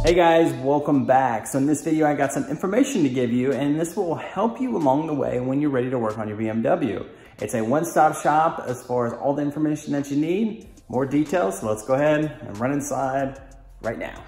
Hey guys, welcome back. So in this video, I got some information to give you, and this will help you along the way when you're ready to work on your BMW. It's a one-stop shop as far as all the information that you need. More details, so let's go ahead and run inside right now.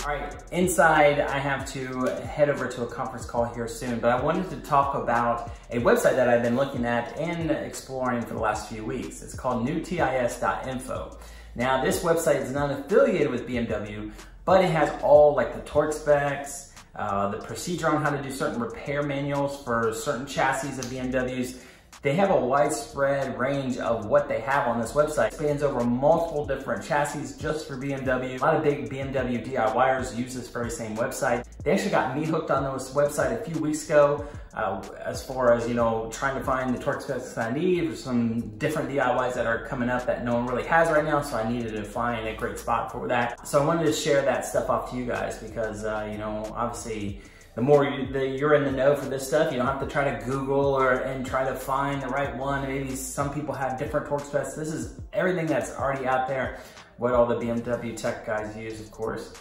All right, inside I have to head over to a conference call here soon, but I wanted to talk about a website that I've been looking at and exploring for the last few weeks. It's called newtis.info. Now this website is not affiliated with BMW, but it has all like the torque specs, the procedure on how to do certain repair manuals for certain chassis of BMWs. They have a widespread range of what they have on this website. It spans over multiple different chassis just for BMW. A lot of big BMW DIYers use this very same website. They actually got me hooked on this website a few weeks ago as far as, trying to find the torque specs I need for some different DIYs that are coming up that no one really has right now. So I needed to find a great spot for that. So I wanted to share that stuff off to you guys because, obviously, the more you're in the know for this stuff, you don't have to try to Google and try to find the right one. Maybe some people have different torque specs. This is everything that's already out there, what all the BMW tech guys use, of course.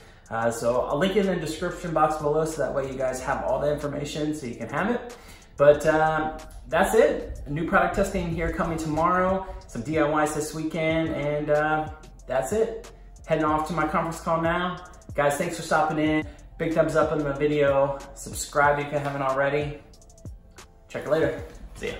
So I'll link it in the description box below so that way you guys have all the information so you can have it. But that's it. New product testing here coming tomorrow, some DIYs this weekend, and that's it. Heading off to my conference call now. Guys, thanks for stopping in. Big thumbs up on the video. Subscribe if you haven't already. Check you later. See ya.